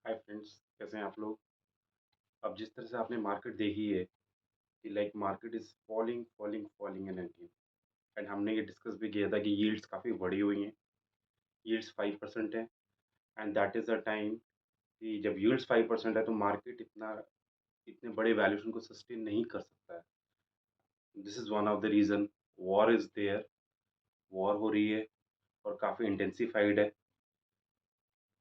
Hi friends, कैसे हैं आप लोग। अब जिस तरह से आपने मार्केट देखी है कि like market is falling falling falling in India. And हमने ये डिस्कस भी किया था कि यील्ड्स काफ़ी बढ़ी हुई हैं। यील्ड्स 5% है। And that is the time कि जब यील्ड्स 5% है तो मार्केट इतने बड़े वैल्यूएशन को सस्टेन नहीं कर सकता है। This is one of the reason. War is there. War हो रही है और काफ़ी इंटेंसिफाइड है।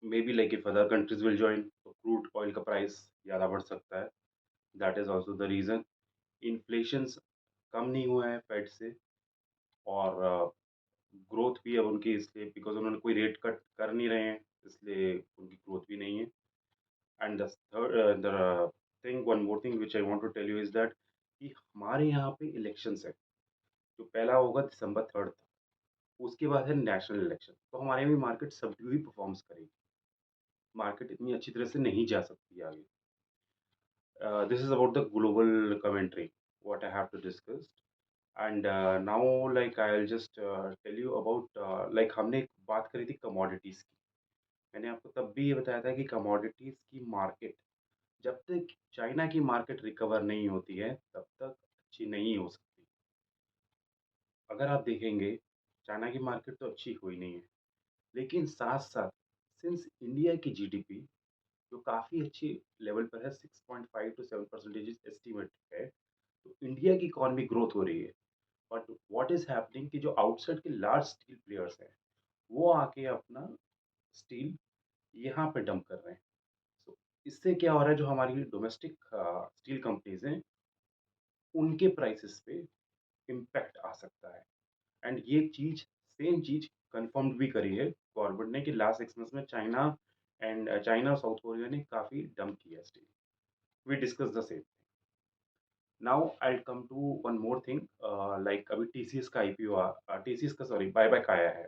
Maybe like if other countries will join तो क्रूड ऑयल का प्राइस ज़्यादा बढ़ सकता है। That is also the reason. Inflations कम नहीं हुआ है फेड से। और ग्रोथ भी अब उनकी इसलिए बिकॉज उन्होंने कोई रेट कट कर नहीं रहे हैं, इसलिए उनकी ग्रोथ भी नहीं है। And the third the thing one more thing which I want to tell you is that कि हमारे यहाँ पे इलेक्शंस है जो पहला होगा December 3 तक। उसके बाद है नेशनल इलेक्शन, तो हमारे यहाँ भी मार्केट सब ही परफॉर्म्स करेगी। मार्केट इतनी अच्छी तरह से नहीं जा सकती आगे। This is about the global commentary what I have to discuss. And now like I will just tell you about like हमने एक बात करी थी कमोडिटीज़ की। मैंने आपको तब भी ये बताया था कि कमोडिटीज़ की मार्केट जब तक चाइना की मार्केट रिकवर नहीं होती है तब तक अच्छी नहीं हो सकती। अगर आप देखेंगे चाइना की मार्केट तो अच्छी हुई नहीं है, लेकिन साथ-साथ सिंस इंडिया की जीडीपी जो काफ़ी अच्छी लेवल पर है 6.5 टू 7% एस्टीमेट है, तो इंडिया की इकॉनमी ग्रोथ हो रही है। बट व्हाट इज़ हैपनिंग कि जो आउटसाइड के लार्ज स्टील प्लेयर्स हैं, वो आके अपना स्टील यहाँ पे डंप कर रहे हैं। सो इससे क्या हो रहा है जो हमारी डोमेस्टिक स्टील कंपनीज़ हैं, उनके प्राइसेस पे इम्पैक्ट आ सकता है। एंड ये चीज़ सेम चीज़ कन्फर्म्ड भी करी है गवर्नमेंट ने कि लास्ट 6 मंथ्स में चाइना और साउथ कोरिया ने काफ़ी डंप किया steel. We discuss the same. Now I will come to one more thing. Like अभी टीसीएस का टीसीएस का सॉरी बायबैक आया है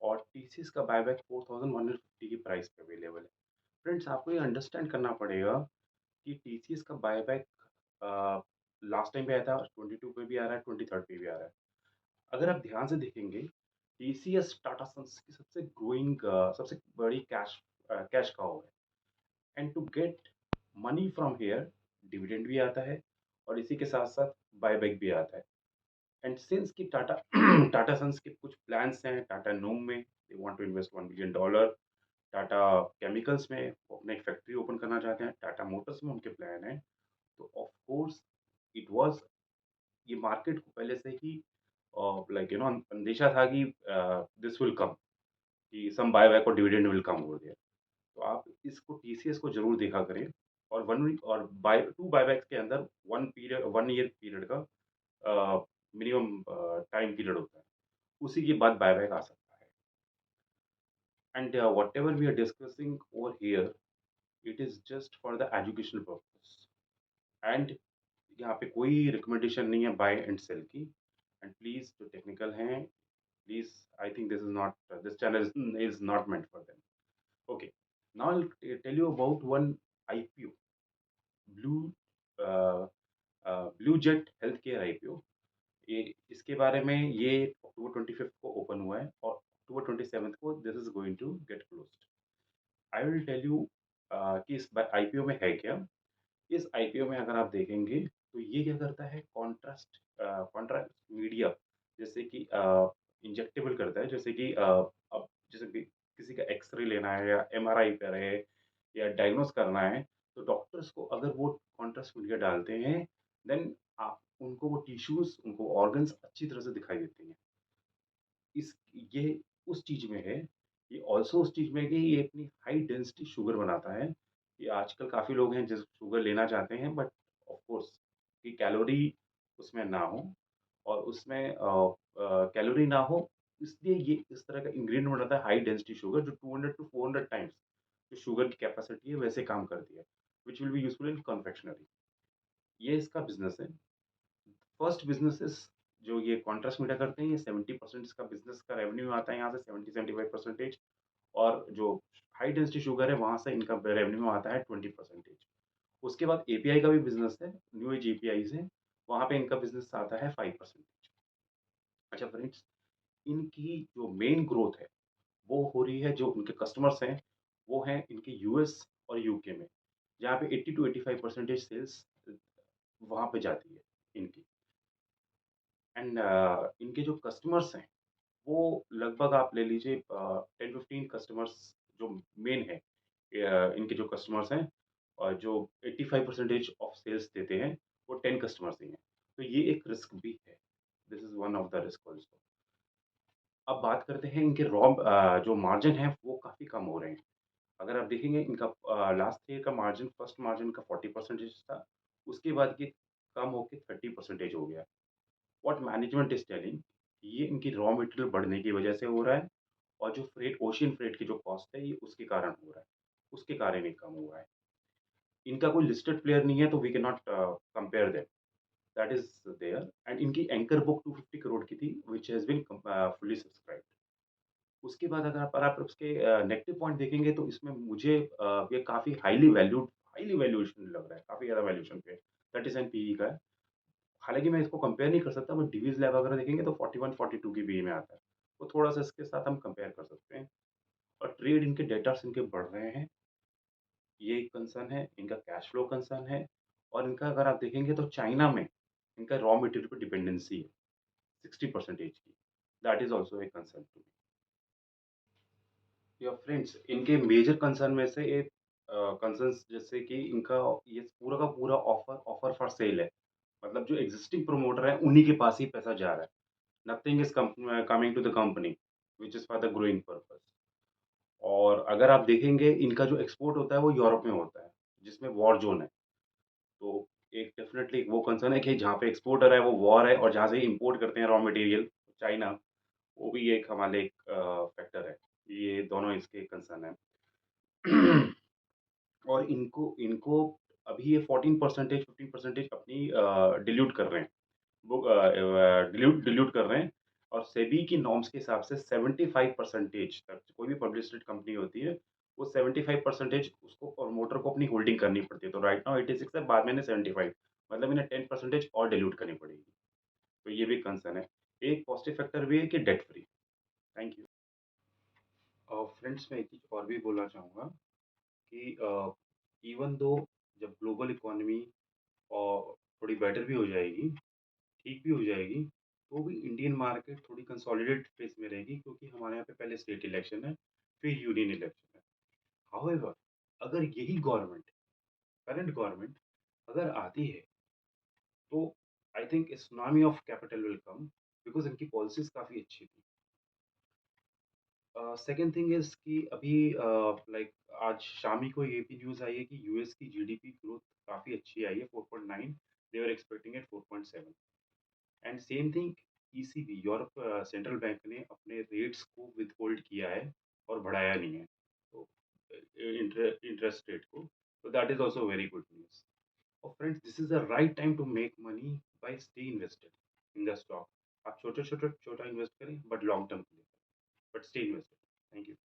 और टीसीएस का बायबैक 4150 की प्राइस पे अवेलेबल है। फ्रेंड्स, आपको ये अंडरस्टैंड करना पड़ेगा कि टीसीएस का बायबैक लास्ट टाइम पे आया था, 22 पे भी आ रहा है, 23rd पे भी आ रहा है। अगर आप ध्यान से देखेंगे, टीसीएस टाटा सन्स की सबसे ग्रोइंग सबसे बड़ी कैश काउ है। And to get money from here, dividend भी आता है और इसी के साथ साथ बायबैक भी आता है। एंड सिंस कि टाटा टाटा सन्स के कुछ प्लान्स हैं, टाटा नोम में they want to invest $1 billion, Tata chemicals में वो अपना एक फैक्ट्री ओपन करना चाहते हैं, टाटा मोटर्स में उनके प्लान है। तो ऑफ कोर्स इट वाज ये मार्केट को पहले से ही लाइक अंदेशा था कि दिस विल कम, कि सम बायबैक और dividend will come over there. तो आप इसको टीसीएस को जरूर देखा करें। और 1 वीक और बाय 2 बायबैक्स के अंदर 1 ईयर पीरियड का मिनिमम टाइम पीरियड होता है, उसी के बाद बायबैक आ सकता है। And whatever we are discussing over here, it is just for the educational purpose. And यहाँ पे कोई रिकमेंडेशन नहीं है बाय एंड सेल की। एंड प्लीज जो टेक्निकल हैं, please, I think this is not this channel is not meant for them. Okay, now I'll tell you about one IPO, blue uh, blue jet health care IPO. ये इसके बारे में ये October 25 को open हुआ है और October 27 को this is going to get closed. I will tell you कि इस आईपीओ में है क्या। इस आईपीओ में अगर आप देखेंगे तो ये क्या करता है, कॉन्ट्रास्ट मीडिया जैसे कि इंजेक्टेबल करता है। जैसे कि अब जैसे कि किसी का एक्सरे लेना है या एमआरआई कर है या डायग्नोस करना है, तो डॉक्टर्स को अगर वो कॉन्ट्रास्ट मीडिया डालते हैं, देन आप उनको वो टिश्यूज, उनको ऑर्गन्स अच्छी तरह से दिखाई देते हैं। इस ये उस चीज़ में है। ये ऑल्सो उस चीज़ में है कि ये अपनी हाई डेंसिटी शुगर बनाता है। ये आजकल काफ़ी लोग हैं जो शुगर लेना चाहते हैं, बट ऑफ कोर्स कि कैलोरी उसमें ना हो और उसमें कैलोरी ना हो, इसलिए ये इस तरह का इंग्रीडिएंट बनाता है हाई डेंसिटी शुगर जो 200 टू 400 टाइम्स जो शुगर की कैपेसिटी है वैसे काम करती है, which will be useful in confectionery. ये इसका बिज़नेस है। फर्स्ट बिज़नेसेस जो ये कॉन्ट्रास्ट मीडिया करते हैं, ये 70% इसका बिज़नेस का रेवेन्यू आता है यहाँ से, 70-75%। और जो हाई डेंसिटी शुगर है वहाँ से इनका रेवेन्यू आता है 20%। उसके बाद एपीआई का भी बिज़नेस है, न्यू एज एपीआईज़ हैं, वहाँ पे इनका बिज़नेस आता है 5%। अच्छा फ्रेंड्स, इनकी जो मेन ग्रोथ है, वो हो रही है, जो उनके कस्टमर्स हैं, वो हैं इनके यूएस और यूके में, जहाँ पे 80 टू 85% सेल्स वहाँ पे जाती है इनकी। एंड इनके जो कस्टमर्स हैं, वो लगभग आप ले लीजिए 10-15 कस्टमर्स जो मेन है, इनके जो कस्टमर्स हैं और जो 85% ऑफ सेल्स देते हैं, वो 10 कस्टमर्स ही हैं। तो ये एक रिस्क भी है। This is one of the risk also. अब बात करते हैं इनके जो मार्जिन है वो काफ़ी कम हो रहे हैं। अगर आप देखेंगे इनका लास्ट ईयर का मार्जिन, फर्स्ट मार्जिन का 40% था, उसके बाद ये कम होके 30% हो गया। व्हाट मैनेजमेंट इज़ टेलिंग, ये इनकी रॉ मटेरियल बढ़ने की वजह से हो रहा है और जो ओशियन फ्रेट की जो कॉस्ट है ये उसके कारण हो रहा है। उसके कारण ये कम हुआ है। इनका कोई लिस्टेड प्लेयर नहीं है तो we can not compare them. That is there and इनकी एंकर बुक 250 करोड़ की थी which has been fully subscribed. उसके बाद अगर आप उसके नेगेटिव पॉइंट देखेंगे तो इसमें मुझे ये काफ़ी हाइली वैल्यूएशन लग रहा है, काफ़ी ज़्यादा वैल्यूएशन पे 37 पीई का है। हालाँकि मैं इसको कंपेयर नहीं कर सकता, बट डिवीज़ लैब वगैरह देखेंगे तो 41-42 के बीच में आता है। तो थोड़ा-सा इसके साथ हम कंपेयर कर सकते हैं और ट्रेड इनके डेटर्स इनके बढ़ रहे हैं, ये एक कंसर्न है, इनका कैश फ्लो कंसर्न है और इनका अगर आप देखेंगे तो चाइना में इनका रॉ मटेरियल पे डिपेंडेंसी है 60% की। That is also a concern to me. Your friends, इनके मेजर कंसर्न में से एक कंसर्न्स जैसे कि इनका ये पूरा का पूरा ऑफर ऑफर फॉर सेल है। मतलब जो एक्जिस्टिंग प्रमोटर है उन्हीं के पास ही पैसा जा रहा है। Nothing is coming to the company which is for the growing purpose. और अगर आप देखेंगे इनका जो एक्सपोर्ट होता है वो यूरोप में होता है, जिसमें वॉर ज़ोन है। तो एक डेफ़िनेटली वो कंसर्न है कि जहाँ पे एक्सपोर्ट हो रहा है वो वॉर है और जहाँ से इम्पोर्ट करते हैं रॉ मटेरियल चाइना, वो भी एक हमारे लिए एक फैक्टर है। ये दोनों इसके कंसर्न हैं। और इनको इनको अभी ये 14% 15% अपनी डिल्यूट कर रहे हैं। वो डिल्यूट कर रहे हैं और सेबी की नॉर्म्स के हिसाब से 75% तक कोई भी पब्लिश कंपनी होती है, वो 75% उसको प्रमोटर को अपनी होल्डिंग करनी पड़ती है। तो राइट नाउ 86 है, बाद में इन्हें 75, मतलब इन्हें 10% और डिल्यूट करनी पड़ेगी। तो ये भी कंसर्न है। एक पॉजिटिव फैक्टर भी है कि डेट फ्री। Thank you. और फ्रेंड्स, मैं एक चीज़ और भी बोलना चाहूँगा कि इवन दो जब ग्लोबल इकोनॉमी और थोड़ी बेटर भी हो जाएगी, ठीक भी हो जाएगी, तो भी इंडियन मार्केट थोड़ी कंसोलिडेटेड फेज़ में रहेगी क्योंकि हमारे यहाँ पे पहले स्टेट इलेक्शन है, फिर यूनियन इलेक्शन है। हाउएवर, अगर यही गवर्नमेंट, करंट गवर्नमेंट अगर आती है, तो I think a tsunami of capital will come because इनकी पॉलिसीज़ काफ़ी अच्छी थी। सेकंड थिंग इज़ कि अभी लाइक आज शाम ही को ये भी न्यूज़ आई है कि यूएस की जीडीपी ग्रोथ काफ़ी अच्छी आई है 4.9, they were expecting at 4.7। And same thing ECB Europe central bank ने अपने रेट्स को विथहोल्ड किया है और बढ़ाया नहीं है, तो इंटरेस्ट रेट को। तो that is also very good news. और friends, this is the right time to make money by stay invested in the stock. आप छोटे छोटे छोटा इन्वेस्ट करें बट लॉन्ग टर्म के लिए, but stay invested. Thank you.